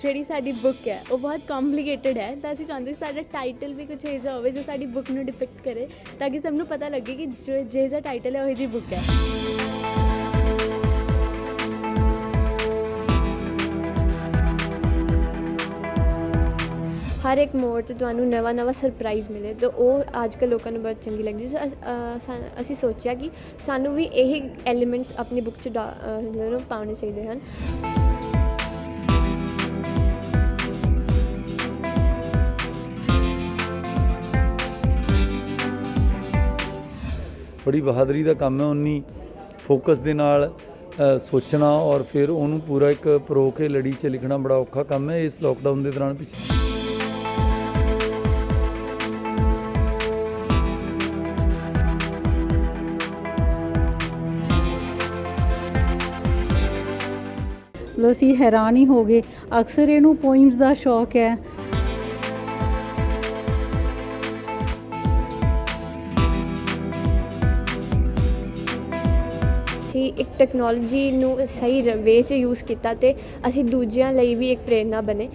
ਜਿਹੜੀ ਸਾਡੀ ਬੁੱਕ ਹੈ ਉਹ ਬਹੁਤ ਕੰਪਲਿਕੇਟਡ ਹੈ, ਤਾਂ ਅਸੀਂ ਚਾਹੁੰਦੇ ਸੀ ਸਾਡਾ ਟਾਈਟਲ ਵੀ ਕੁਛ ਇਹੋ ਜਿਹਾ ਹੋਵੇ ਜੋ ਸਾਡੀ ਬੁੱਕ ਨੂੰ ਡਿਪਿਕਟ ਕਰੇ, ਤਾਂ ਕਿ ਸਭ ਨੂੰ ਪਤਾ ਲੱਗੇ ਕਿ ਜੋ ਜਿਹਾ ਟਾਈਟਲ ਹੈ ਉਹ ਜਿਹੀ ਬੁੱਕ ਹੈ। ਹਰ ਇੱਕ ਮੋੜ 'ਤੇ ਤੁਹਾਨੂੰ ਨਵਾਂ ਸਰਪ੍ਰਾਈਜ਼ ਮਿਲੇ, ਤਾਂ ਉਹ ਅੱਜ ਕੱਲ੍ਹ ਲੋਕਾਂ ਨੂੰ ਬਹੁਤ ਚੰਗੀ ਲੱਗਦੀ। ਸੋ ਅਸੀਂ ਸੋਚਿਆ ਕਿ ਸਾਨੂੰ ਵੀ ਇਹ ਐਲੀਮੈਂਟਸ ਆਪਣੀ ਬੁੱਕ 'ਚ ਪਾਉਣੇ ਚਾਹੀਦੇ ਹਨ। बड़ी बहादरी का काम है, उन्नी फोकस दे नाल सोचना और फिर उन्होंने पूरा एक परो के लड़ी च लिखना बड़ा औखा काम है। इस लॉकडाउन के दौरान पिछले ਅਸੀਂ हैरान ही हो गए। अक्सर इनू पोइम्स का शौक है। एक टैक्नोलॉजी नू सही वे च यूज़ किया तो असी दूजियां लई भी एक प्रेरणा बने।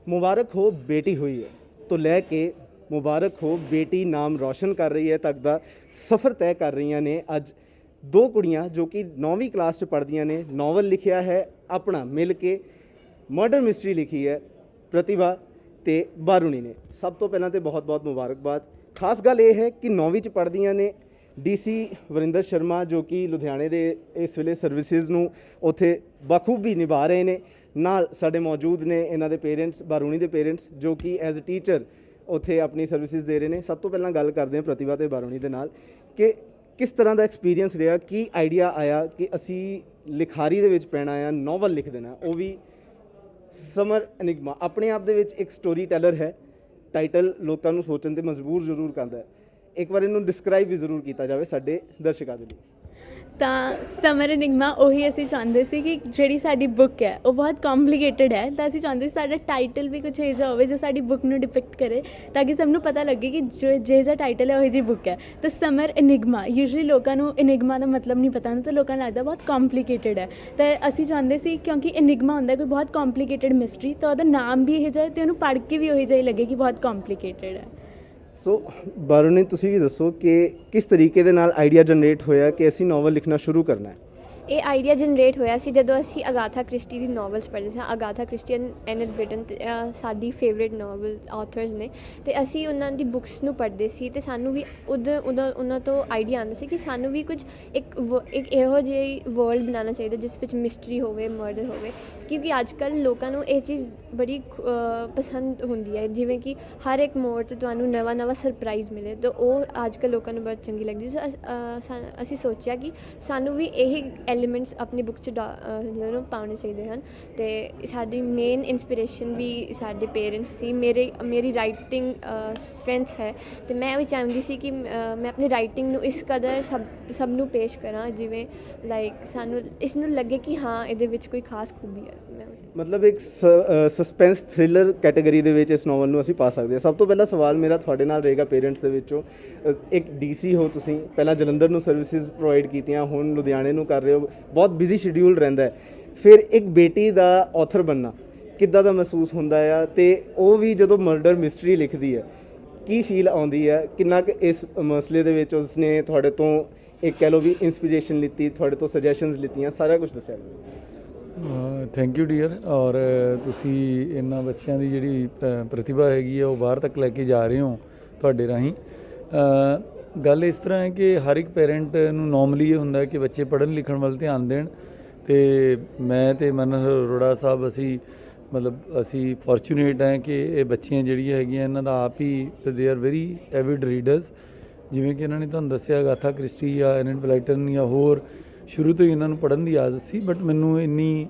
मुबारक हो बेटी हुई है तो लैके मुबारक हो बेटी नाम रोशन कर रही है तक का सफ़र तय कर रही ने। अज दो कुड़ियां जो कि 9वीं क्लास च पढ़दियां ने, नॉवल लिखिया है अपना मिल के, मर्डर मिस्ट्री लिखी है प्रतिभा ते बारूणी ने। सब तो पहला तो बहुत बहुत मुबारकबाद। खास गल ये है कि 9वीं च पढ़दियां ने। DC वरिंदर शर्मा जो कि लुधियाने दे इस वेले सर्विसिज नूं उत्थे बखूबी निभा रहे ने। नाल साडे मौजूद ने इन्हां दे पेरेंट्स, बारूणी दे पेरेंट्स जो कि एज अ टीचर उत्थे अपनी सर्विसिज दे रहे हैं। सब तो पहला गल करते हैं प्रतिभा ते बारूणी दे नाल कि किस तरह का एक्सपीरियंस रहा, की आइडिया आया कि असी लिखारी दे विच पैना आ, नॉवल लिख देना, वो भी समर एनिग्मा। अपने आप दे विच एक स्टोरी टेलर है। टाइटल लोगों को सोचने ते मजबूर जरूर करता है। एक बार इन्हू डिस्क्राइब भी जरूर किया जाए साडे दर्शकों के लिए। ਤਾਂ ਸਮਰ ਐਨਿਗਮਾ ਉਹੀ ਅਸੀਂ ਚਾਹੁੰਦੇ ਸੀ ਕਿ ਜਿਹੜੀ ਸਾਡੀ ਬੁੱਕ ਹੈ ਉਹ ਬਹੁਤ ਕੰਪਲਿਕੇਟਡ ਹੈ, ਤਾਂ ਅਸੀਂ ਚਾਹੁੰਦੇ ਸੀ ਸਾਡਾ ਟਾਈਟਲ ਵੀ ਕੁਛ ਇਹੋ ਜਿਹਾ ਹੋਵੇ ਜੋ ਸਾਡੀ ਬੁੱਕ ਨੂੰ ਡਿਪਿਕਟ ਕਰੇ, ਤਾਂ ਕਿ ਸਭ ਨੂੰ ਪਤਾ ਲੱਗੇ ਕਿ ਜੋ ਜਿਹਾ ਟਾਈਟਲ ਹੈ ਉਹ ਜਿਹੀ ਬੁੱਕ ਹੈ। ਤਾਂ ਸਮਰ ਐਨਿਗਮਾ, ਯੂਜੂਅਲੀ ਲੋਕਾਂ ਨੂੰ ਐਨਿਗਮਾ ਦਾ ਮਤਲਬ ਨਹੀਂ ਪਤਾ ਹੁੰਦਾ, ਤਾਂ ਲੋਕਾਂ ਨੂੰ ਲੱਗਦਾ ਬਹੁਤ ਕੰਪਲਿਕੇਟਡ ਹੈ। ਤਾਂ ਅਸੀਂ ਚਾਹੁੰਦੇ ਸੀ ਕਿਉਂਕਿ ਐਨਿਗਮਾ ਹੁੰਦਾ ਕੋਈ ਬਹੁਤ ਕੰਪਲਿਕੇਟਡ ਮਿਸਟਰੀ, ਤਾਂ ਉਹਦਾ ਨਾਮ ਵੀ ਇਹੋ ਜਿਹਾ ਅਤੇ ਉਹਨੂੰ ਪੜ੍ਹ ਕੇ ਵੀ ਉਹੀ ਜਿਹਾ ਹੀ ਲੱਗੇ ਕਿ ਬਹੁਤ ਕੰਪਲਿਕੇਟਡ ਹੈ। सो बारूणी तुसी भी दसो कि किस तरीके दे नाल आइडिया जनरेट होया कि असी नॉवल लिखना शुरू करना है। ਇਹ ਆਈਡੀਆ ਜਨਰੇਟ ਹੋਇਆ ਸੀ ਜਦੋਂ ਅਸੀਂ ਅਗਾਥਾ ਕ੍ਰਿਸਟੀ ਦੀ ਨੋਵਲਸ ਪੜ੍ਹਦੇ ਸੀ। ਅਗਾਥਾ ਕ੍ਰਿਸਟੀ ਐਨਡ ਬ੍ਰਿਟਨ ਸਾਡੀ ਫੇਵਰੇਟ ਨੋਵਲ ਆਥਰਸ ਨੇ, ਅਤੇ ਅਸੀਂ ਉਹਨਾਂ ਦੀ ਬੁੱਕਸ ਨੂੰ ਪੜ੍ਹਦੇ ਸੀ ਅਤੇ ਸਾਨੂੰ ਵੀ ਉਹਨਾਂ ਤੋਂ ਆਈਡੀਆ ਆਉਂਦਾ ਸੀ ਕਿ ਸਾਨੂੰ ਵੀ ਕੁਝ ਇੱਕ ਇਹੋ ਜਿਹੀ ਵਰਲਡ ਬਣਾਉਣਾ ਚਾਹੀਦਾ ਜਿਸ ਵਿੱਚ ਮਿਸਟਰੀ ਹੋਵੇ, ਮਰਡਰ ਹੋਵੇ, ਕਿਉਂਕਿ ਅੱਜ ਕੱਲ੍ਹ ਲੋਕਾਂ ਨੂੰ ਇਹ ਚੀਜ਼ ਬੜੀ ਪਸੰਦ ਹੁੰਦੀ ਹੈ, ਜਿਵੇਂ ਕਿ ਹਰ ਇੱਕ ਮੋੜ 'ਤੇ ਤੁਹਾਨੂੰ ਨਵਾਂ ਸਰਪ੍ਰਾਈਜ਼ ਮਿਲੇ, ਤਾਂ ਉਹ ਅੱਜ ਕੱਲ੍ਹ ਲੋਕਾਂ ਨੂੰ ਬਹੁਤ ਚੰਗੀ ਲੱਗਦੀ। ਸੋ ਅਸੀਂ ਸੋਚਿਆ ਕਿ ਸਾਨੂੰ ਵੀ ਇਹ ਐਲੀਮੈਂਟਸ ਆਪਣੀ ਬੁੱਕ 'ਚ ਪਾਉਣੇ ਚਾਹੀਦੇ ਹਨ। ਅਤੇ ਸਾਡੀ ਮੇਨ ਇੰਸਪੀਰੇਸ਼ਨ ਵੀ ਸਾਡੇ ਪੇਰੈਂਟਸ ਸੀ। ਮੇਰੀ ਰਾਈਟਿੰਗ ਸਟਰੈਂਥ ਹੈ, ਅਤੇ ਮੈਂ ਵੀ ਚਾਹੁੰਦੀ ਸੀ ਕਿ ਮੈਂ ਆਪਣੀ ਰਾਈਟਿੰਗ ਨੂੰ ਇਸ ਕਦਰ ਸਭ ਨੂੰ ਪੇਸ਼ ਕਰਾਂ, ਜਿਵੇਂ ਲਾਈਕ ਸਾਨੂੰ ਇਸ ਨੂੰ ਲੱਗੇ ਕਿ ਹਾਂ ਇਹਦੇ ਵਿੱਚ ਕੋਈ ਖਾਸ ਖੂਬੀ ਹੈ। मतलब एक सस्पेंस थ्रिलर कैटेगरी दे विच इस नॉवल नूं असीं पा सकते हैं। सब तो पहला सवाल मेरा तुहाडे नाल रहेगा पेरेंट्स दे विचों। एक DC हो तुसीं, पहला जलंधर नूं सर्विसिज प्रोवाइड कीतियां, हुण लुधियाणे नूं कर रहे हो, बहुत बिजी शेड्यूल रहिंदा है। फिर एक बेटी दा ऑथर बनना किद्दां दा महसूस हुंदा है, ते ਉਹ ਵੀ ਜਦੋਂ ਮਰਡਰ ਮਿਸਟਰੀ ਲਿਖਦੀ ਹੈ ਕੀ ਫੀਲ ਆਉਂਦੀ ਹੈ, ਕਿੰਨਾ ਕੁ ਇਸ ਮਸਲੇ ਦੇ ਵਿੱਚ ਉਸਨੇ ਤੁਹਾਡੇ ਤੋਂ ਇੱਕ ਕਹਿ ਲਓ ਵੀ ਇੰਸਪੀਰੇਸ਼ਨ ਲਿੱਤੀ, ਤੁਹਾਡੇ ਤੋਂ ਸੁਜੈਸ਼ਨਸ ਲਿੱਤੀਆਂ, ਸਾਰਾ ਕੁਝ ਦੱਸਿਆ। Thank you dear. ਔਰ ਤੁਸੀਂ ਇਹਨਾਂ ਬੱਚਿਆਂ ਦੀ ਜਿਹੜੀ ਪ੍ਰਤਿਭਾ ਹੈਗੀ ਆ ਉਹ ਬਾਹਰ ਤੱਕ ਲੈ ਕੇ ਜਾ ਰਹੇ ਹੋ ਤੁਹਾਡੇ ਰਾਹੀਂ। ਗੱਲ ਇਸ ਤਰ੍ਹਾਂ ਹੈ ਕਿ ਹਰ ਇੱਕ ਪੇਰੈਂਟ ਨੂੰ ਨੋਰਮਲੀ ਇਹ ਹੁੰਦਾ ਕਿ ਬੱਚੇ ਪੜ੍ਹਨ ਲਿਖਣ ਵੱਲ ਧਿਆਨ ਦੇਣ, ਅਤੇ ਮੈਂ ਅਤੇ ਮਨੋਹਰ ਅਰੋੜਾ ਸਾਹਿਬ ਅਸੀਂ ਫੋਰਚੂਨੇਟ ਹੈ ਕਿ ਇਹ ਬੱਚੀਆਂ ਜਿਹੜੀਆਂ ਹੈਗੀਆਂ ਇਹਨਾਂ ਦਾ ਆਪ ਹੀ ਦੇ ਆਰ ਵੈਰੀ ਐਵਿਡ ਰੀਡਰਸ। ਜਿਵੇਂ ਕਿ ਇਹਨਾਂ ਨੇ ਤੁਹਾਨੂੰ ਦੱਸਿਆ ਗਾਥਾ ਕ੍ਰਿਸਟੀ ਜਾਂ ਐਨਡ ਬਲਾਈਟਨ ਜਾਂ ਹੋਰ ਸ਼ੁਰੂ ਤੋਂ ਹੀ ਇਹਨਾਂ ਨੂੰ ਪੜ੍ਹਨ ਦੀ ਆਦਤ ਸੀ, ਬਟ ਮੈਨੂੰ ਇੰਨੀ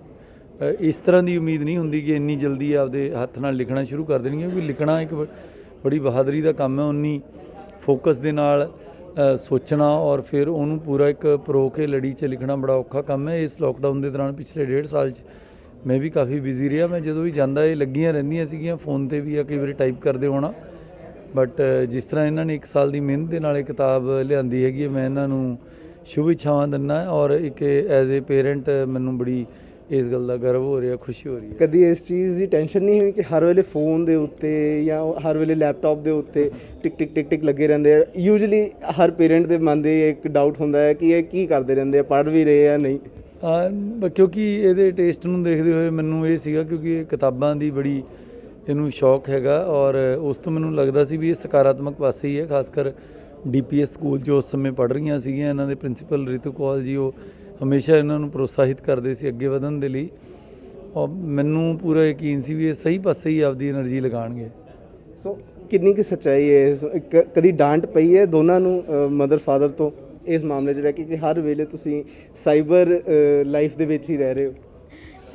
ਇਸ ਤਰ੍ਹਾਂ ਦੀ ਉਮੀਦ ਨਹੀਂ ਹੁੰਦੀ ਕਿ ਇੰਨੀ ਜਲਦੀ ਆਪਦੇ ਹੱਥ ਨਾਲ ਲਿਖਣਾ ਸ਼ੁਰੂ ਕਰ ਦੇਣਗੇ, ਕਿਉਂਕਿ ਲਿਖਣਾ ਇੱਕ ਬੜੀ ਬਹਾਦਰੀ ਦਾ ਕੰਮ ਹੈ। ਉਨੀ ਫੋਕਸ ਦੇ ਨਾਲ ਸੋਚਣਾ ਔਰ ਫਿਰ ਉਹਨੂੰ ਪੂਰਾ ਇੱਕ ਪਰੋ ਕੇ ਲੜੀ 'ਚ ਲਿਖਣਾ ਬੜਾ ਔਖਾ ਕੰਮ ਹੈ। ਇਸ ਲੋਕਡਾਊਨ ਦੇ ਦੌਰਾਨ ਪਿਛਲੇ 1.5 ਸਾਲ 'ਚ ਮੈਂ ਵੀ ਕਾਫੀ ਬਿਜ਼ੀ ਰਿਹਾ। ਮੈਂ ਜਦੋਂ ਵੀ ਜਾਂਦਾ ਇਹ ਲੱਗੀਆਂ ਰਹਿੰਦੀਆਂ ਸੀਗੀਆਂ, ਫੋਨ 'ਤੇ ਵੀ ਜਾਂ ਕਈ ਵਾਰੀ ਟਾਈਪ ਕਰਦੇ ਹੋਣਾ, ਬਟ ਜਿਸ ਤਰ੍ਹਾਂ ਇਹਨਾਂ ਨੇ 1 ਸਾਲ ਦੀ ਮਿਹਨਤ ਦੇ ਨਾਲ ਇਹ ਕਿਤਾਬ ਲਿਆਂਦੀ ਹੈਗੀ ਹੈ, ਮੈਂ ਇਹਨਾਂ ਨੂੰ ਸ਼ੁਭ ਇੱਛਾਵਾਂ ਦਿੰਦਾ ਔਰ ਇੱਕ ਐਜ਼ ਏ ਪੇਰੈਂਟ ਮੈਨੂੰ ਬੜੀ ਇਸ ਗੱਲ ਦਾ ਗਰਵ ਹੋ ਰਿਹਾ, ਖੁਸ਼ੀ ਹੋ ਰਹੀ ਹੈ। ਕਦੀ ਇਸ ਚੀਜ਼ ਦੀ ਟੈਨਸ਼ਨ ਨਹੀਂ ਹੋਈ ਕਿ ਹਰ ਵੇਲੇ ਫੋਨ ਦੇ ਉੱਤੇ ਜਾਂ ਹਰ ਵੇਲੇ ਲੈਪਟਾਪ ਦੇ ਉੱਤੇ ਟਿਕ ਟਿਕ ਲੱਗੇ ਰਹਿੰਦੇ ਆ? ਯੂਜੂਲੀ ਹਰ ਪੇਰੈਂਟ ਦੇ ਮਨ ਦੇ ਇੱਕ ਡਾਊਟ ਹੁੰਦਾ ਹੈ ਕਿ ਇਹ ਕੀ ਕਰਦੇ ਰਹਿੰਦੇ ਆ, ਪੜ੍ਹ ਵੀ ਰਹੇ ਆ ਨਹੀਂ? ਕਿਉਂਕਿ ਇਹਦੇ ਟੇਸਟ ਨੂੰ ਦੇਖਦੇ ਹੋਏ ਮੈਨੂੰ ਇਹ ਸੀਗਾ, ਕਿਉਂਕਿ ਇਹ ਕਿਤਾਬਾਂ ਦੀ ਬੜੀ ਇਹਨੂੰ ਸ਼ੌਕ ਹੈਗਾ ਔਰ ਉਸ ਤੋਂ ਮੈਨੂੰ ਲੱਗਦਾ ਸੀ ਵੀ ਇਹ ਸਕਾਰਾਤਮਕ ਪਾਸੇ ਹੀ ਹੈ। ਖਾਸ ਕਰ DPS ਸਕੂਲ 'ਚ ਉਸ ਸਮੇਂ ਪੜ੍ਹ ਰਹੀਆਂ ਸੀਗੀਆਂ, ਇਹਨਾਂ ਦੇ ਪ੍ਰਿੰਸੀਪਲ ਰਿਤੂ ਕੌਲ ਜੀ, ਉਹ ਹਮੇਸ਼ਾ ਇਹਨਾਂ ਨੂੰ ਪ੍ਰੋਤਸਾਹਿਤ ਕਰਦੇ ਸੀ ਅੱਗੇ ਵਧਣ ਦੇ ਲਈ ਔਰ ਮੈਨੂੰ ਪੂਰਾ ਯਕੀਨ ਸੀ ਵੀ ਇਹ ਸਹੀ ਪਾਸੇ ਹੀ ਆਪਦੀ એનર્ਜੀ ਲਗਾਉਣਗੇ। ਸੋ ਕਿੰਨੀ ਕੁ ਸੱਚਾਈ ਹੈ ਕਦੀ ਡਾਂਟ ਪਈ ਹੈ ਦੋਨਾਂ ਨੂੰ ਮਦਰ ਫਾਦਰ ਤੋਂ ਇਸ ਮਾਮਲੇ 'ਚ ਰਹਿ ਕੇ ਕਿ ਹਰ ਵੇਲੇ ਤੁਸੀਂ ਸਾਈਬਰ ਲਾਈਫ ਦੇ ਵਿੱਚ ਹੀ ਰਹਿ ਰਹੇ ਹੋ?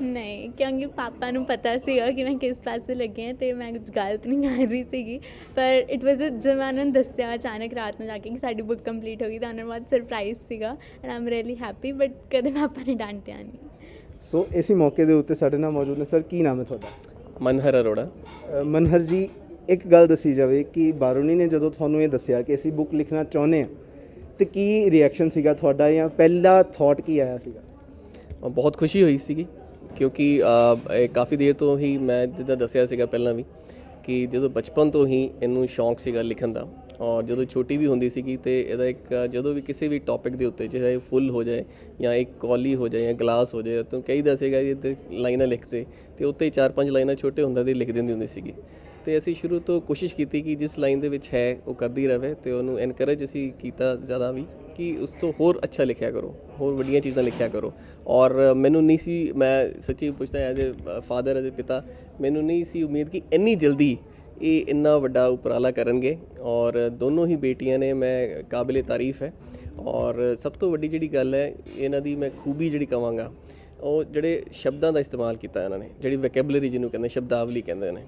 ਨਹੀਂ, ਕਿਉਂਕਿ ਪਾਪਾ ਨੂੰ ਪਤਾ ਸੀਗਾ ਕਿ ਮੈਂ ਕਿਸ ਪਾਸੇ ਲੱਗੀ ਹਾਂ ਅਤੇ ਮੈਂ ਕੁਝ ਗਲਤ ਨਹੀਂ ਕਰ ਰਹੀ ਸੀਗੀ। ਪਰ ਇਟ ਵਾਜ਼ ਜਦੋਂ ਮੈਂ ਉਹਨਾਂ ਨੂੰ ਦੱਸਿਆ ਅਚਾਨਕ ਰਾਤ ਨੂੰ ਜਾ ਕੇ ਕਿ ਸਾਡੀ ਬੁੱਕ ਕੰਪਲੀਟ ਹੋ ਗਈ ਤਾਂ ਉਹਨਾਂ ਨੂੰ ਬਹੁਤ ਸਰਪ੍ਰਾਈਜ਼ ਸੀਗਾ and I am really happy, but ਕਦੇ ਪਾਪਾ ਨੇ ਡਾਂਟਿਆ ਨਹੀਂ। ਸੋ ਇਸੇ ਮੌਕੇ ਦੇ ਉੱਤੇ ਸਾਡੇ ਨਾਲ ਮੌਜੂਦ ਨੇ ਸਰ, ਕੀ ਨਾਮ ਹੈ ਤੁਹਾਡਾ? ਮਨਹਰ ਅਰੋੜਾ। ਮਨਹਰ ਜੀ, ਇੱਕ ਗੱਲ ਦੱਸੀ ਜਾਵੇ ਕਿ ਬਾਰੂਨੀ ਨੇ ਜਦੋਂ ਤੁਹਾਨੂੰ ਇਹ ਦੱਸਿਆ ਕਿ ਅਸੀਂ ਬੁੱਕ ਲਿਖਣਾ ਚਾਹੁੰਦੇ ਹਾਂ ਤੇ ਕੀ ਰਿਐਕਸ਼ਨ ਸੀਗਾ ਤੁਹਾਡਾ ਜਾਂ ਪਹਿਲਾ ਥਾਟ ਕੀ ਆਇਆ ਸੀਗਾ? ਬਹੁਤ ਖੁਸ਼ੀ ਹੋਈ ਸੀਗੀ ਕਿਉਂਕਿ ਕਾਫੀ ਦੇਰ ਤੋਂ ਹੀ ਮੈਂ ਜਿੱਦਾਂ ਦੱਸਿਆ ਸੀਗਾ ਪਹਿਲਾਂ ਵੀ ਕਿ ਜਦੋਂ ਬਚਪਨ ਤੋਂ ਹੀ ਇਹਨੂੰ ਸ਼ੌਂਕ ਸੀਗਾ ਲਿਖਣ ਦਾ ਔਰ ਜਦੋਂ ਛੋਟੀ ਵੀ ਹੁੰਦੀ ਸੀਗੀ ਤੇ ਇਹਦਾ ਇੱਕ ਜਦੋਂ ਵੀ ਕਿਸੇ ਵੀ ਟੌਪਿਕ ਦੇ ਉੱਤੇ ਚਾਹੇ ਫੁੱਲ ਹੋ ਜਾਏ ਜਾਂ ਇੱਕ ਕੌਲੀ ਹੋ ਜਾਏ ਜਾਂ ਗਲਾਸ ਹੋ ਜਾਏ ਤਾਂ ਕਈ ਦੱਸੇਗਾ ਜੀ ਤੇ ਲਾਈਨਾਂ ਲਿਖਦੇ ਤੇ ਉੱਤੇ 4-5 ਲਾਈਨਾਂ ਛੋਟੇ ਹੁੰਦਾ ਦੀ ਲਿਖ ਦਿੰਦੀ ਹੁੰਦੀ ਸੀਗੀ। ਤੇ ਅਸੀਂ ਸ਼ੁਰੂ ਤੋਂ ਕੋਸ਼ਿਸ਼ ਕੀਤੀ ਕਿ ਜਿਸ ਲਾਈਨ ਦੇ ਵਿੱਚ ਹੈ ਉਹ ਕਰਦੀ ਰਹੇ ਤੇ ਉਹਨੂੰ ਐਨਕਰੇਜ ਅਸੀਂ ਕੀਤਾ ਜ਼ਿਆਦਾ ਵੀ ਕਿ ਉਸ ਤੋਂ ਹੋਰ ਅੱਛਾ ਲਿਖਿਆ ਕਰੋ, ਹੋਰ ਵੱਡੀਆਂ ਚੀਜ਼ਾਂ ਲਿਖਿਆ ਕਰੋ। ਔਰ ਮੈਨੂੰ ਨਹੀਂ ਸੀ, ਮੈਂ ਸੱਚੀ ਪੁੱਛਦਾ as a father as a ਪਿਤਾ, ਮੈਨੂੰ ਨਹੀਂ ਸੀ ਉਮੀਦ ਕਿ ਇੰਨੀ ਜਲਦੀ ਇਹ ਇੰਨਾ ਵੱਡਾ ਉਪਰਾਲਾ ਕਰਨਗੇ ਔਰ ਦੋਨੋਂ ਹੀ ਬੇਟੀਆਂ ਨੇ, ਮੈਂ ਕਾਬਿਲੇ ਤਾਰੀਫ ਹੈ। ਔਰ ਸਭ ਤੋਂ ਵੱਡੀ ਜਿਹੜੀ ਗੱਲ ਹੈ ਇਹਨਾਂ ਦੀ ਮੈਂ ਖੂਬੀ ਜਿਹੜੀ ਕਹਾਂਗਾ ਉਹ ਜਿਹੜੇ ਸ਼ਬਦਾਂ ਦਾ ਇਸਤੇਮਾਲ ਕੀਤਾ ਇਹਨਾਂ ਨੇ, ਜਿਹੜੀ ਵੋਕੈਬਲਰੀ ਜਿਹਨੂੰ ਕਹਿੰਦੇ ਸ਼ਬਦਾਵਲੀ ਕਹਿੰਦੇ ਨੇ,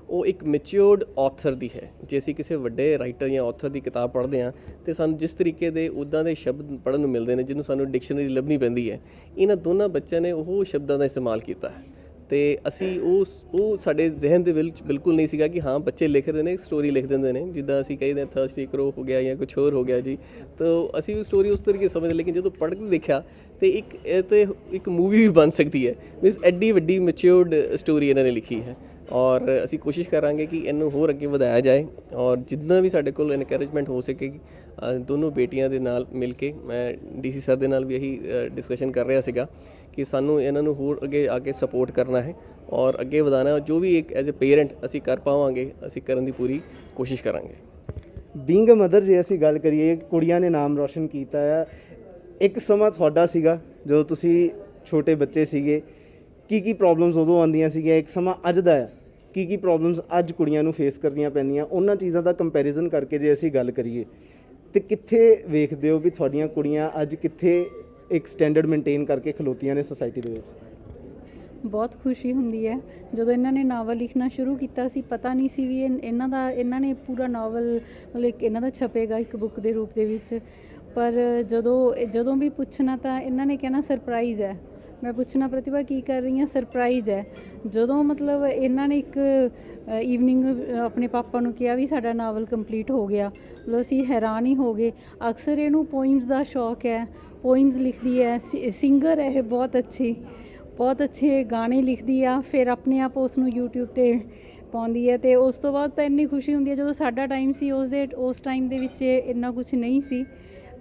ਉਹ ਇੱਕ ਮੈਚਿਓਰਡ ਆਥਰ ਦੀ ਹੈ। ਜੇ ਅਸੀਂ ਕਿਸੇ ਵੱਡੇ ਰਾਈਟਰ ਜਾਂ ਆਥਰ ਦੀ ਕਿਤਾਬ ਪੜ੍ਹਦੇ ਹਾਂ ਤੇ ਸਾਨੂੰ ਜਿਸ ਤਰੀਕੇ ਦੇ ਉੱਦਾਂ ਦੇ ਸ਼ਬਦ ਪੜ੍ਹਨ ਨੂੰ ਮਿਲਦੇ ਨੇ ਜਿਹਨੂੰ ਸਾਨੂੰ ਡਿਕਸ਼ਨਰੀ ਲੱਭਣੀ ਪੈਂਦੀ ਹੈ, ਇਹਨਾਂ ਦੋਨਾਂ ਬੱਚਿਆਂ ਨੇ ਉਹ ਸ਼ਬਦਾਂ ਦਾ ਇਸਤੇਮਾਲ ਕੀਤਾ ਹੈ। ਤੇ ਅਸੀਂ ਉਹ ਸਾਡੇ ਜ਼ਿਹਨ ਦੇ ਵਿੱਚ ਬਿਲਕੁਲ ਨਹੀਂ ਸੀਗਾ ਕਿ ਹਾਂ ਬੱਚੇ ਲਿਖ ਰਹੇ ਨੇ, ਸਟੋਰੀ ਲਿਖ ਦਿੰਦੇ ਨੇ ਜਿੱਦਾਂ ਅਸੀਂ ਕਹਿੰਦੇ ਹਾਂ ਥਰਸਟੀ ਕਰੋ ਹੋ ਗਿਆ ਜਾਂ ਕੁਛ ਹੋਰ ਹੋ ਗਿਆ ਜੀ, ਤਾਂ ਅਸੀਂ ਉਹ ਸਟੋਰੀ ਉਸ ਤਰੀਕੇ ਸਮਝਦੇ। ਲੇਕਿਨ ਜਦੋਂ ਪੜ੍ਹ ਕੇ ਦੇਖਿਆ ਤੇ ਇੱਕ ਮੂਵੀ ਵੀ ਬਣ ਸਕਦੀ ਹੈ। ਮੀਨਸ ਐਡੀ ਵੱਡੀ ਮੈਚਿਓਰਡ ਸਟੋਰੀ ਇਹਨਾਂ ਨੇ ਲਿਖੀ ਹੈ ਔਰ ਅਸੀਂ ਕੋਸ਼ਿਸ਼ ਕਰਾਂਗੇ ਕਿ ਇਹਨੂੰ ਹੋਰ ਅੱਗੇ ਵਧਾਇਆ ਜਾਏ ਔਰ ਜਿੱਦਾਂ ਵੀ ਸਾਡੇ ਕੋਲ ਇਨਕਰੇਜਮੈਂਟ ਹੋ ਸਕੇਗੀ ਦੋਨੋਂ ਬੇਟੀਆਂ ਦੇ ਨਾਲ ਮਿਲ ਕੇ। ਮੈਂ DC ਸਰ ਦੇ ਨਾਲ ਵੀ ਇਹੀ ਡਿਸਕਸ਼ਨ ਕਰ ਰਿਹਾ ਸੀਗਾ ਕਿ ਸਾਨੂੰ ਇਹਨਾਂ ਨੂੰ ਹੋਰ ਅੱਗੇ ਆ ਕੇ ਸਪੋਰਟ ਕਰਨਾ ਹੈ ਔਰ ਅੱਗੇ ਵਧਾਉਣਾ, ਜੋ ਵੀ ਇੱਕ ਐਜ਼ ਏ ਪੇਰੈਂਟ ਅਸੀਂ ਕਰ ਪਾਵਾਂਗੇ ਅਸੀਂ ਕਰਨ ਦੀ ਪੂਰੀ ਕੋਸ਼ਿਸ਼ ਕਰਾਂਗੇ। ਬੀਇੰਗ ਅ ਮਦਰ ਜੇ ਅਸੀਂ ਗੱਲ ਕਰੀਏ, ਕੁੜੀਆਂ ਨੇ ਨਾਮ ਰੌਸ਼ਨ ਕੀਤਾ ਆ। ਇੱਕ ਸਮਾਂ ਤੁਹਾਡਾ ਸੀਗਾ ਜਦੋਂ ਤੁਸੀਂ ਛੋਟੇ ਬੱਚੇ ਸੀਗੇ, ਕੀ ਪ੍ਰੋਬਲਮਸ ਉਦੋਂ ਆਉਂਦੀਆਂ ਸੀਗੀਆਂ, ਇੱਕ ਸਮਾਂ ਅੱਜ ਦਾ ਆ, ਕੀ ਪ੍ਰੋਬਲਮਸ ਅੱਜ ਕੁੜੀਆਂ ਨੂੰ ਫੇਸ ਕਰਨੀਆਂ ਪੈਂਦੀਆਂ, ਉਹਨਾਂ ਚੀਜ਼ਾਂ ਦਾ ਕੰਪੈਰੀਜ਼ਨ ਕਰਕੇ ਜੇ ਅਸੀਂ ਗੱਲ ਕਰੀਏ ਤੇ ਕਿੱਥੇ ਵੇਖਦੇ ਹੋ ਵੀ ਤੁਹਾਡੀਆਂ ਕੁੜੀਆਂ ਅੱਜ ਕਿੱਥੇ ਇੱਕ ਸਟੈਂਡਰਡ ਮੇਨਟੇਨ ਕਰਕੇ ਖਲੋਤੀਆਂ ਨੇ ਸੋਸਾਇਟੀ ਦੇ ਵਿੱਚ? ਬਹੁਤ ਖੁਸ਼ੀ ਹੁੰਦੀ ਹੈ ਜਦੋਂ ਇਹਨਾਂ ਨੇ ਨਾਵਲ ਲਿਖਣਾ ਸ਼ੁਰੂ ਕੀਤਾ ਸੀ। ਪਤਾ ਨਹੀਂ ਸੀ ਵੀ ਇਹਨਾਂ ਨੇ ਪੂਰਾ ਨਾਵਲ ਮਤਲਬ ਇਹਨਾਂ ਦਾ ਛਪੇਗਾ ਇੱਕ ਬੁੱਕ ਦੇ ਰੂਪ ਦੇ ਵਿੱਚ। ਪਰ ਜਦੋਂ ਵੀ ਪੁੱਛਣਾ ਤਾਂ ਇਹਨਾਂ ਨੇ ਕਹਿਣਾ ਸਰਪ੍ਰਾਈਜ਼ ਹੈ। ਮੈਂ ਪੁੱਛਣਾ ਪ੍ਰਤਿਭਾ ਕੀ ਕਰ ਰਹੀ ਹਾਂ, ਸਰਪ੍ਰਾਈਜ਼ ਹੈ। ਜਦੋਂ ਮਤਲਬ ਇਹਨਾਂ ਨੇ ਇੱਕ ਈਵਨਿੰਗ ਆਪਣੇ ਪਾਪਾ ਨੂੰ ਕਿਹਾ ਵੀ ਸਾਡਾ ਨਾਵਲ ਕੰਪਲੀਟ ਹੋ ਗਿਆ, ਮਤਲਬ ਅਸੀਂ ਹੈਰਾਨ ਹੀ ਹੋ ਗਏ। ਅਕਸਰ ਇਹਨੂੰ ਪੋਇਮਸ ਦਾ ਸ਼ੌਕ ਹੈ, ਪੋਇਮਸ ਲਿਖਦੀ ਹੈ, ਸਿੰਗਰ ਹੈ ਇਹ, ਬਹੁਤ ਅੱਛੇ ਗਾਣੇ ਲਿਖਦੀ ਆ। ਫਿਰ ਆਪਣੇ ਆਪ ਉਸ ਨੂੰ YouTube 'ਤੇ ਪਾਉਂਦੀ ਹੈ ਤੇ ਉਸ ਤੋਂ ਬਾਅਦ ਤਾਂ ਇੰਨੀ ਖੁਸ਼ੀ ਹੁੰਦੀ ਹੈ। ਜਦੋਂ ਸਾਡਾ ਟਾਈਮ ਸੀ ਉਸ ਟਾਈਮ ਦੇ ਵਿੱਚ ਇੰਨਾ ਕੁਛ ਨਹੀਂ ਸੀ,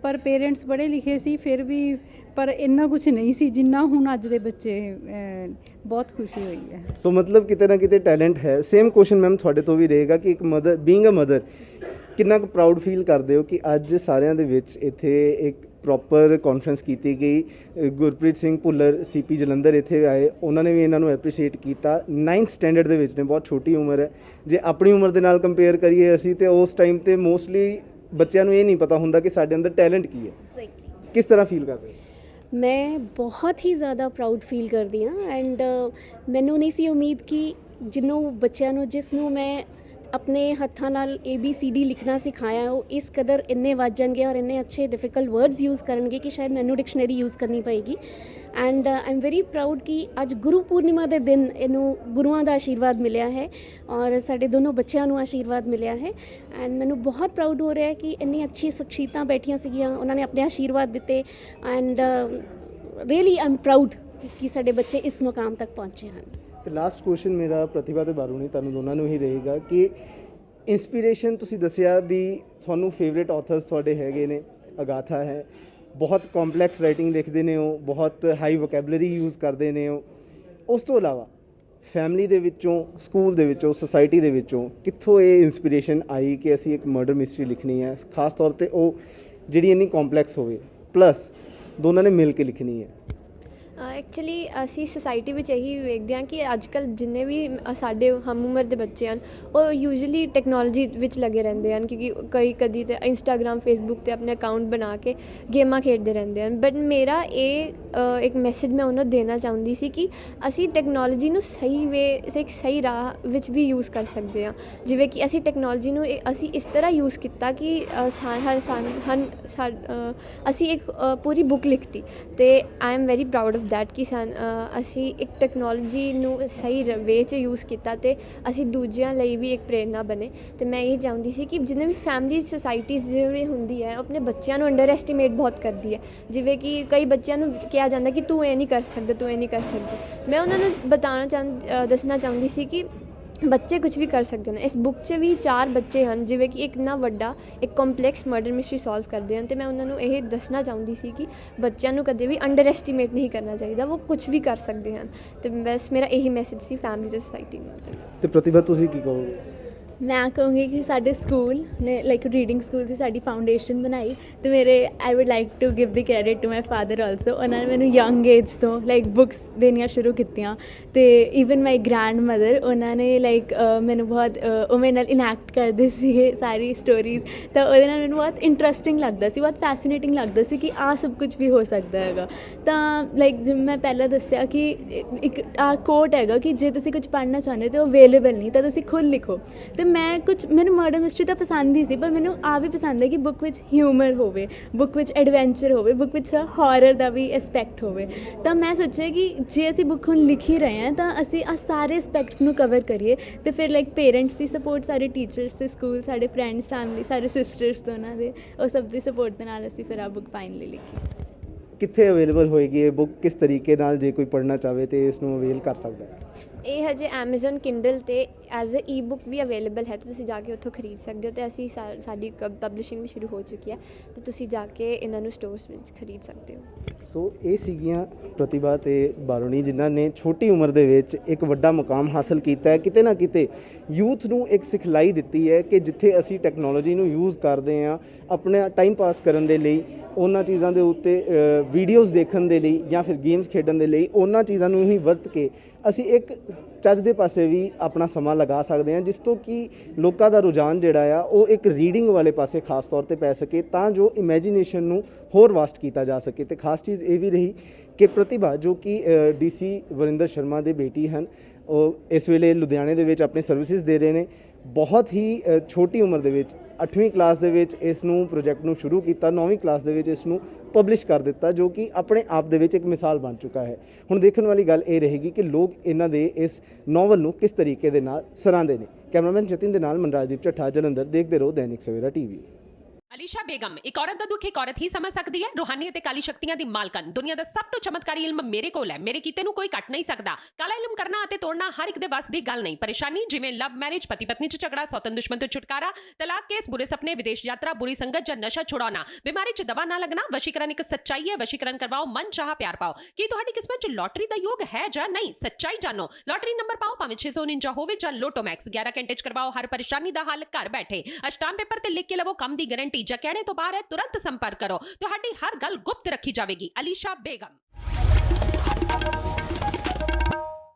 ਪਰ ਪੇਰੈਂਟਸ ਪੜ੍ਹੇ ਲਿਖੇ ਸੀ ਫਿਰ ਵੀ, ਪਰ ਇੰਨਾ ਕੁਛ ਨਹੀਂ ਸੀ ਜਿੰਨਾ ਹੁਣ ਅੱਜ ਦੇ ਬੱਚੇ। ਬਹੁਤ ਖੁਸ਼ੀ ਹੋਈ ਹੈ। ਸੋ ਮਤਲਬ ਕਿਤੇ ਨਾ ਕਿਤੇ ਟੈਲੈਂਟ ਹੈ। ਸੇਮ ਕੁਐਸਚਨ ਮੈਮ ਤੁਹਾਡੇ ਤੋਂ ਵੀ ਰਹੇਗਾ ਕਿ ਇੱਕ ਮਦਰ, ਬੀਇੰਗ ਅ ਮਦਰ, ਕਿੰਨਾ ਕੁ ਪ੍ਰਾਊਡ ਫੀਲ ਕਰਦੇ ਹੋ ਕਿ ਅੱਜ ਸਾਰਿਆਂ ਦੇ ਵਿੱਚ ਇੱਥੇ ਇੱਕ ਪ੍ਰੋਪਰ ਕਾਨਫਰੰਸ ਕੀਤੀ ਗਈ, ਗੁਰਪ੍ਰੀਤ ਸਿੰਘ ਭੁੱਲਰ CP ਜਲੰਧਰ ਇੱਥੇ ਆਏ, ਉਹਨਾਂ ਨੇ ਵੀ ਇਹਨਾਂ ਨੂੰ ਐਪਰੀਸ਼ੀਏਟ ਕੀਤਾ। 9th ਸਟੈਂਡਰਡ ਦੇ ਵਿੱਚ ਨੇ, ਬਹੁਤ ਛੋਟੀ ਉਮਰ ਹੈ। ਜੇ ਆਪਣੀ ਉਮਰ ਦੇ ਨਾਲ ਕੰਪੇਅਰ ਕਰੀਏ ਅਸੀਂ ਤੇ ਉਸ ਟਾਈਮ ਤੇ ਮੋਸਟਲੀ ਬੱਚਿਆਂ ਨੂੰ ਇਹ ਨਹੀਂ ਪਤਾ ਹੁੰਦਾ ਕਿ ਸਾਡੇ ਅੰਦਰ ਟੈਲੈਂਟ ਕੀ ਹੈ। ਕਿਸ ਤਰ੍ਹਾਂ ਫੀਲ ਕਰਦੇ ਹੋ? ਮੈਂ ਬਹੁਤ ਹੀ ਜ਼ਿਆਦਾ ਪ੍ਰਾਊਡ ਫੀਲ ਕਰਦੀ ਹਾਂ ਐਂਡ ਮੈਨੂੰ ਨਹੀਂ ਸੀ ਉਮੀਦ ਕਿ ਜਿਹਨੂੰ ਬੱਚਿਆਂ ਨੂੰ, ਜਿਸ ਨੂੰ ਮੈਂ ਆਪਣੇ ਹੱਥਾਂ ਨਾਲ ABCD ਲਿਖਣਾ ਸਿਖਾਇਆ, ਉਹ ਇਸ ਕਦਰ ਇੰਨੇ ਵੱਜ ਜਾਣਗੇ ਔਰ ਇੰਨੇ ਅੱਛੇ ਡਿਫਿਕਲਟ ਵਰਡਸ ਯੂਜ਼ ਕਰਨਗੇ ਕਿ ਸ਼ਾਇਦ ਮੈਨੂੰ ਡਿਕਸ਼ਨਰੀ ਯੂਜ਼ ਕਰਨੀ ਪਏਗੀ। And I am very proud ਕਿ ਅੱਜ ਗੁਰੂ ਪੂਰਨਿਮਾ ਦੇ ਦਿਨ ਇਹਨੂੰ ਗੁਰੂਆਂ ਦਾ ਆਸ਼ੀਰਵਾਦ ਮਿਲਿਆ ਹੈ ਔਰ ਸਾਡੇ ਦੋਨੋਂ ਬੱਚਿਆਂ ਨੂੰ ਆਸ਼ੀਰਵਾਦ ਮਿਲਿਆ ਹੈ। ਐਂਡ ਮੈਨੂੰ ਬਹੁਤ ਪ੍ਰਾਊਡ ਹੋ ਰਿਹਾ ਹੈ ਕਿ ਇੰਨੀ ਅੱਛੀ ਸ਼ਖਸੀਅਤਾਂ ਬੈਠੀਆਂ ਸੀਗੀਆਂ, ਉਹਨਾਂ ਨੇ ਆਪਣੇ ਆਸ਼ੀਰਵਾਦ ਦਿੱਤੇ। And really I am proud ਕਿ ਸਾਡੇ ਬੱਚੇ ਇਸ ਮੁਕਾਮ ਤੱਕ ਪਹੁੰਚੇ ਹਨ। ਤੇ ਲਾਸਟ ਕੁਐਸਚਨ ਮੇਰਾ ਪ੍ਰਤਿਭਾ ਤੇ ਬਾਰੂਣੀ ਤੁਹਾਨੂੰ ਦੋਨਾਂ ਨੂੰ ਹੀ ਰਹੇਗਾ ਕਿ ਇੰਸਪੀਰੇਸ਼ਨ ਤੁਸੀਂ ਦੱਸਿਆ ਵੀ ਤੁਹਾਨੂੰ ਫੇਵਰੇਟ ਆਥਰਸ ਤੁਹਾਡੇ ਹੈਗੇ ਨੇ, ਅਗਾਥਾ ਹੈ, ਬਹੁਤ ਕੰਪਲੈਕਸ ਰਾਈਟਿੰਗ ਲਿਖਦੇ ਨੇ, ਉਹ ਬਹੁਤ ਹਾਈ ਵੋਕੈਬਲਰੀ ਯੂਜ਼ ਕਰਦੇ ਨੇ ਉਹ। ਉਸ ਤੋਂ ਇਲਾਵਾ ਫੈਮਿਲੀ ਦੇ ਵਿੱਚੋਂ, ਸਕੂਲ ਦੇ ਵਿੱਚੋਂ, ਸੁਸਾਇਟੀ ਦੇ ਵਿੱਚੋਂ ਕਿੱਥੋਂ ਇਹ ਇੰਸਪੀਰੇਸ਼ਨ ਆਈ ਕਿ ਅਸੀਂ ਇੱਕ ਮਰਡਰ ਮਿਸਟਰੀ ਲਿਖਣੀ ਹੈ, ਖਾਸ ਤੌਰ ਤੇ ਉਹ ਜਿਹੜੀ ਇੰਨੀ ਕੰਪਲੈਕਸ ਹੋਵੇ ਪਲੱਸ ਦੋਨਾਂ ਨੇ ਮਿਲ ਕੇ ਲਿਖਣੀ ਹੈ? ਐਕਚੁਅਲੀ ਅਸੀਂ ਸੁਸਾਇਟੀ ਵਿੱਚ ਇਹੀ ਵੇਖਦੇ ਹਾਂ ਕਿ ਅੱਜ ਕੱਲ੍ਹ ਜਿੰਨੇ ਵੀ ਸਾਡੇ ਹਮ ਉਮਰ ਦੇ ਬੱਚੇ ਹਨ ਉਹ ਯੂਜੂਅਲੀ ਟੈਕਨੋਲੋਜੀ ਵਿੱਚ ਲੱਗੇ ਰਹਿੰਦੇ ਹਨ, ਕਿਉਂਕਿ ਕਦੀ ਤੇ ਇੰਸਟਾਗ੍ਰਾਮ ਫੇਸਬੁੱਕ 'ਤੇ ਆਪਣੇ ਅਕਾਊਂਟ ਬਣਾ ਕੇ ਗੇਮਾਂ ਖੇਡਦੇ ਰਹਿੰਦੇ ਹਨ। ਬਟ ਮੇਰਾ ਇੱਕ ਮੈਸੇਜ ਮੈਂ ਉਹਨਾਂ ਨੂੰ ਦੇਣਾ ਚਾਹੁੰਦੀ ਸੀ ਕਿ ਅਸੀਂ ਟੈਕਨੋਲੋਜੀ ਨੂੰ ਸਹੀ ਇੱਕ ਸਹੀ ਰਾਹ ਵਿੱਚ ਵੀ ਯੂਜ਼ ਕਰ ਸਕਦੇ ਹਾਂ। ਜਿਵੇਂ ਕਿ ਅਸੀਂ ਟੈਕਨੋਲੋਜੀ ਨੂੰ ਅਸੀਂ ਇਸ ਤਰ੍ਹਾਂ ਯੂਜ਼ ਕੀਤਾ ਕਿ ਅਸੀਂ ਇੱਕ ਪੂਰੀ ਬੁੱਕ ਲਿਖਤੀ ਅਤੇ I am very proud that ਕਿ ਅਸੀਂ ਇੱਕ ਟੈਕਨੋਲੋਜੀ ਨੂੰ ਸਹੀ ਵੇ 'ਚ ਯੂਜ਼ ਕੀਤਾ ਅਤੇ ਅਸੀਂ ਦੂਜਿਆਂ ਲਈ ਵੀ ਇੱਕ ਪ੍ਰੇਰਨਾ ਬਣੇ। ਅਤੇ ਮੈਂ ਇਹ ਚਾਹੁੰਦੀ ਸੀ ਕਿ ਜਿੰਨੇ ਵੀ ਫੈਮਿਲੀ ਸੁਸਾਇਟੀਜ਼ ਜਿਹੜੀ ਹੁੰਦੀ ਹੈ ਆਪਣੇ ਬੱਚਿਆਂ ਨੂੰ ਅੰਡਰ ਐਸਟੀਮੇਟ ਬਹੁਤ ਕਰਦੀ ਹੈ। ਜਿਵੇਂ ਕਿ ਕਈ ਬੱਚਿਆਂ ਨੂੰ ਕਿਹਾ ਜਾਂਦਾ ਕਿ ਤੂੰ ਇਹ ਨਹੀਂ ਕਰ ਸਕਦਾ, ਤੂੰ ਇਹ ਨਹੀਂ ਕਰ ਸਕਦੀ। ਮੈਂ ਉਹਨਾਂ ਨੂੰ ਦੱਸਣਾ ਚਾਹੁੰਦੀ ਸੀ ਕਿ ਬੱਚੇ ਕੁਝ ਵੀ ਕਰ ਸਕਦੇ ਹਨ। ਇਸ ਬੁੱਕ 'ਚ ਵੀ 4 ਬੱਚੇ ਹਨ ਜਿਵੇਂ ਕਿ ਇੱਕ ਇੰਨਾ ਵੱਡਾ ਇੱਕ ਕੰਪਲੈਕਸ ਮਰਡਰ ਮਿਸਟਰੀ ਸੋਲਵ ਕਰਦੇ ਹਨ। ਅਤੇ ਮੈਂ ਉਹਨਾਂ ਨੂੰ ਇਹ ਦੱਸਣਾ ਚਾਹੁੰਦੀ ਸੀ ਕਿ ਬੱਚਿਆਂ ਨੂੰ ਕਦੇ ਵੀ ਅੰਡਰ ਐਸਟੀਮੇਟ ਨਹੀਂ ਕਰਨਾ ਚਾਹੀਦਾ, ਉਹ ਕੁਝ ਵੀ ਕਰ ਸਕਦੇ ਹਨ। ਅਤੇ ਬਸ ਮੇਰਾ ਇਹੀ ਮੈਸੇਜ ਸੀ ਫੈਮਿਲੀ ਅਤੇ ਸੁਸਾਇਟੀ ਨੂੰ। ਤੇ ਪ੍ਰਤਿਭਾ ਤੁਸੀਂ ਕੀ ਕਹੋਗੇ? ਮੈਂ ਕਹੂੰਗੀ ਕਿ ਸਾਡੇ ਸਕੂਲ ਨੇ ਲਾਈਕ ਰੀਡਿੰਗ ਸਕੂਲ ਦੀ ਸਾਡੀ ਫਾਊਂਡੇਸ਼ਨ ਬਣਾਈ ਅਤੇ ਮੇਰੇ I would like to give the credit to my father also. ਉਹਨਾਂ ਨੇ ਮੈਨੂੰ ਯੰਗ ਏਜ ਤੋਂ ਲਾਈਕ ਬੁੱਕਸ ਦੇਣੀਆਂ ਸ਼ੁਰੂ ਕੀਤੀਆਂ ਅਤੇ ਈਵਨ ਮਾਈ ਗ੍ਰੈਂਡ ਮਦਰ ਉਹਨਾਂ ਨੇ ਲਾਈਕ ਮੈਨੂੰ ਬਹੁਤ ਉਹ ਮੇਰੇ ਨਾਲ ਇਨੈਕਟ ਕਰਦੇ ਸੀਗੇ ਸਾਰੀ ਸਟੋਰੀਜ਼, ਤਾਂ ਉਹਦੇ ਨਾਲ ਮੈਨੂੰ ਬਹੁਤ ਇੰਟਰਸਟਿੰਗ ਲੱਗਦਾ ਸੀ, ਬਹੁਤ ਫੈਸੀਨੇਟਿੰਗ ਲੱਗਦਾ ਸੀ ਕਿ ਆਹ ਸਭ ਕੁਝ ਵੀ ਹੋ ਸਕਦਾ ਹੈਗਾ। ਤਾਂ ਲਾਈਕ ਜਿਵੇਂ ਮੈਂ ਪਹਿਲਾਂ ਦੱਸਿਆ ਕਿ ਇੱਕ ਆਹ ਕੋਟ ਹੈਗਾ ਕਿ ਜੇ ਤੁਸੀਂ ਕੁਝ ਪੜ੍ਹਨਾ ਚਾਹੁੰਦੇ ਹੋ ਤਾਂ ਉਹ ਅਵੇਲੇਬਲ ਨਹੀਂ, ਤਾਂ ਤੁਸੀਂ ਖੁਦ ਲਿਖੋ। ਅਤੇ ਮੈਨੂੰ ਮਰਡਰ ਮਿਸਟਰੀ ਤਾਂ ਪਸੰਦ ਹੀ ਸੀ, ਪਰ ਮੈਨੂੰ ਆ ਵੀ ਪਸੰਦ ਹੈ ਕਿ ਬੁੱਕ ਵਿੱਚ ਹਿਊਮਰ ਹੋਵੇ, ਬੁੱਕ ਵਿੱਚ ਐਡਵੈਂਚਰ ਹੋਵੇ, ਬੁੱਕ ਵਿੱਚ ਹਾਰਰ ਦਾ ਵੀ ਐਸਪੈਕਟ ਹੋਵੇ। ਤਾਂ ਮੈਂ ਸੋਚਿਆ ਕਿ ਜੇ ਅਸੀਂ ਬੁੱਕ ਹੁਣ ਲਿਖ ਹੀ ਰਹੇ ਹਾਂ ਤਾਂ ਅਸੀਂ ਆ ਸਾਰੇ ਐਸਪੈਕਟਸ ਨੂੰ ਕਵਰ ਕਰੀਏ। ਅਤੇ ਫਿਰ ਲਾਈਕ ਪੇਰੈਂਟਸ ਦੀ ਸਪੋਰਟ, ਸਾਡੇ ਟੀਚਰਸ ਤੇ ਸਕੂਲ, ਸਾਡੇ ਫਰੈਂਡਸ, ਫੈਮਿਲੀ, ਸਾਰੇ ਸਿਸਟਰਸ ਤੋਂ ਉਹਨਾਂ ਦੇ ਉਹ ਸਭ ਦੀ ਸਪੋਰਟ ਦੇ ਨਾਲ ਅਸੀਂ ਫਿਰ ਆ ਬੁੱਕ ਫਾਈਨਲੀ ਲਿਖੀ। ਕਿੱਥੇ ਅਵੇਲੇਬਲ ਹੋਏਗੀ ਇਹ ਬੁੱਕ? ਕਿਸ ਤਰੀਕੇ ਨਾਲ ਜੇ ਕੋਈ ਪੜ੍ਹਨਾ ਚਾਹਵੇ ਤੇ ਇਸ ਨੂੰ ਅਵੇਲ ਕਰ ਸਕਦਾ ਹੈ? ਇਹ ਹਜੇ ਐਮਾਜ਼ਨ ਕਿੰਡਲ 'ਤੇ ਐਜ਼ ਅ ਈ ਬੁੱਕ ਵੀ ਅਵੇਲੇਬਲ ਹੈ, ਤੁਸੀਂ ਜਾ ਕੇ ਉੱਥੋਂ ਖਰੀਦ ਸਕਦੇ ਹੋ। ਅਤੇ ਅਸੀਂ ਸਾਡੀ ਪਬਲਿਸ਼ਿੰਗ ਵੀ ਸ਼ੁਰੂ ਹੋ ਚੁੱਕੀ ਹੈ ਅਤੇ ਤੁਸੀਂ ਜਾ ਕੇ ਇਹਨਾਂ ਨੂੰ ਸਟੋਰਸ ਵਿੱਚ ਖਰੀਦ ਸਕਦੇ ਹੋ। ਸੋ ਇਹ ਸੀਗੀਆਂ ਪ੍ਰਤਿਭਾ ਤੇ ਬਾਰੂਣੀ ਜਿਨ੍ਹਾਂ ਨੇ ਛੋਟੀ ਉਮਰ ਦੇ ਵਿੱਚ ਇੱਕ ਵੱਡਾ ਮੁਕਾਮ ਹਾਸਲ ਕੀਤਾ ਹੈ। ਕਿਤੇ ਨਾ ਕਿਤੇ ਯੂਥ ਨੂੰ ਇੱਕ ਸਿਖਲਾਈ ਦਿੱਤੀ ਹੈ ਕਿ ਜਿੱਥੇ ਅਸੀਂ ਟੈਕਨੋਲੋਜੀ ਨੂੰ ਯੂਜ਼ ਕਰਦੇ ਹਾਂ ਆਪਣਾ ਟਾਈਮ ਪਾਸ ਕਰਨ ਦੇ ਲਈ, ਉਹਨਾਂ ਚੀਜ਼ਾਂ ਦੇ ਉੱਤੇ ਵੀਡੀਓਜ਼ ਦੇਖਣ ਦੇ ਲਈ ਜਾਂ ਫਿਰ ਗੇਮਸ ਖੇਡਣ ਦੇ ਲਈ, ਉਹਨਾਂ ਚੀਜ਼ਾਂ ਨੂੰ ਹੀ ਵਰਤ ਕੇ ਅਸੀਂ ਇੱਕ ਚੱਜ ਦੇ ਪਾਸੇ ਵੀ ਆਪਣਾ ਸਮਾਂ ਲਗਾ ਸਕਦੇ ਹਾਂ, ਜਿਸ ਤੋਂ ਕਿ ਲੋਕਾਂ ਦਾ ਰੁਝਾਨ ਜਿਹੜਾ ਆ ਉਹ ਇੱਕ ਰੀਡਿੰਗ ਵਾਲੇ ਪਾਸੇ ਖਾਸ ਤੌਰ ਤੇ ਪੈ ਸਕੇ, ਤਾਂ ਜੋ ਇਮੈਜੀਨੇਸ਼ਨ ਨੂੰ ਹੋਰ ਵਾਸਟ ਕੀਤਾ ਜਾ ਸਕੇ। ਤੇ ਖਾਸ ਚੀਜ਼ ਇਹ ਵੀ ਰਹੀ ਕਿ ਪ੍ਰਤਿਭਾ ਜੋ ਕਿ DC ਵਰਿੰਦਰ ਸ਼ਰਮਾ ਦੇ ਬੇਟੀ ਹਨ, ਉਹ ਇਸ ਵੇਲੇ ਲੁਧਿਆਣੇ ਦੇ ਵਿੱਚ ਆਪਣੀ ਸਰਵਿਸਿਜ਼ ਦੇ ਰਹੇ ਨੇ। ਬਹੁਤ ਹੀ ਛੋਟੀ ਉਮਰ ਦੇ ਵਿੱਚ 8ਵੀਂ ਕਲਾਸ ਦੇ ਵਿੱਚ ਇਸ ਨੂੰ ਪ੍ਰੋਜੈਕਟ ਨੂੰ ਸ਼ੁਰੂ ਕੀਤਾ, 9ਵੀਂ ਕਲਾਸ ਦੇ ਵਿੱਚ ਇਸ ਨੂੰ ਪਬਲਿਸ਼ ਕਰ ਦਿੱਤਾ, ਜੋ ਕਿ ਆਪਣੇ ਆਪ ਦੇ ਵਿੱਚ ਇੱਕ ਮਿਸਾਲ ਬਣ ਚੁੱਕਾ ਹੈ। ਹੁਣ ਦੇਖਣ ਵਾਲੀ ਗੱਲ ਇਹ ਰਹੇਗੀ ਕਿ ਲੋਕ ਇਹਨਾਂ ਦੇ ਇਸ ਨਾਵਲ ਨੂੰ ਕਿਸ ਤਰੀਕੇ ਦੇ ਨਾਲ ਸਰਾਹਦੇ ਨੇ। ਕੈਮਰਾਮੈਨ ਜਤਿਨ ਦੇ ਨਾਲ ਮਨਰਾਜਦੀਪ ਚੱਠਾ, ਜਲੰਧਰ। ਦੇਖਦੇ ਰਹੋ ਦੈਨਿਕ ਸਵੇਰਾ TV। ਅਲੀਸ਼ਾ ਬੇਗਮ ਇੱਕ ਔਰਤ ਦਾ ਦੁੱਖ ਇੱਕ ਔਰਤ ਹੀ ਸਮਝ ਸਕਦੀ ਹੈ। ਰੂਹਾਨੀ ਅਤੇ ਕਾਲੀ ਸ਼ਕਤੀਆਂ ਦੀ ਮਾਲਕਨ, ਦੁਨੀਆ ਦਾ ਸਭ ਤੋਂ ਚਮਤਕਾਰੀ ਇਲਮ ਮੇਰੇ ਕੋਲ ਹੈ। ਮੇਰੇ ਕੀਤੇ ਨੂੰ ਕੋਈ ਕੱਟ ਨਹੀਂ ਸਕਦਾ। ਕਾਲਾ ਇਲਮ ਕਰਨਾ ਅਤੇ ਤੋੜਨਾ ਹਰ ਇੱਕ ਦੇ ਵੱਸ ਦੀ ਗੱਲ ਨਹੀਂ। ਪਰੇਸ਼ਾਨੀ ਜਿਵੇਂ ਲਵ ਮੈਰਿਜ, ਪਤੀ ਪਤਨੀ 'ਚ ਝਗੜਾ, ਸੌਤਨ ਦੁਸ਼ਮਣ ਤੋਂ ਛੁਟਕਾਰਾ, ਤਲਾਕ ਕੇਸ, ਬੁਰੇ ਸੁਪਨੇ, ਵਿਦੇਸ਼ ਯਾਤਰਾ, ਬੁਰੀ ਸੰਗਤ ਜਾਂ ਨਸ਼ਾ ਛੁਡਾਉਣਾ, ਬਿਮਾਰੀ 'ਚ ਦਵਾ ਨਾ ਲੱਗਣਾ। ਵਸ਼ੀਕਰਨ ਇੱਕ ਸੱਚਾਈ ਹੈ। ਵਸ਼ੀਕਰਨ ਕਰਵਾਓ, ਮਨ ਚਾਹਾ ਪਿਆਰ ਪਾਓ। ਕੀ ਤੁਹਾਡੀ ਕਿਸਮਤ 'ਚ ਲੋਟਰੀ ਦਾ ਯੋਗ ਹੈ ਜਾਂ ਨਹੀਂ? ਸੱਚਾਈ ਜਾਣੋ। ਲੋਟਰੀ ਨੰਬਰ ਪਾਓ, ਭਾਵੇਂ 649 ਹੋਵੇ ਜਾਂ ਲੋਟੋ ਮੈਕਸ। 11 ਘੰਟੇ 'ਚ ਕਰਵਾਓ ਹਰ ਪਰੇਸ਼ਾਨੀ ਦਾ ਹੱਲ ਘਰ ਬੈਠੇ। ਅਸ਼ਟਾਮ ਪੇਪਰ ਤੇ ਲਿਖ ਕੇ ਲਵੋ ਕੰਮ ਦੀ ਗਾਰੰਟੀ। ਜਾਂ ਕਹਿਣੇ ਤੋਂ ਬਾਹਰ ਹੈ, ਤੁਰੰਤ ਸੰਪਰਕ ਕਰੋ। ਤੁਹਾਡੀ ਹਰ ਗੱਲ ਗੁਪਤ ਰੱਖੀ ਜਾਵੇਗੀ। ਅਲੀਸ਼ਾ ਬੇਗਮ।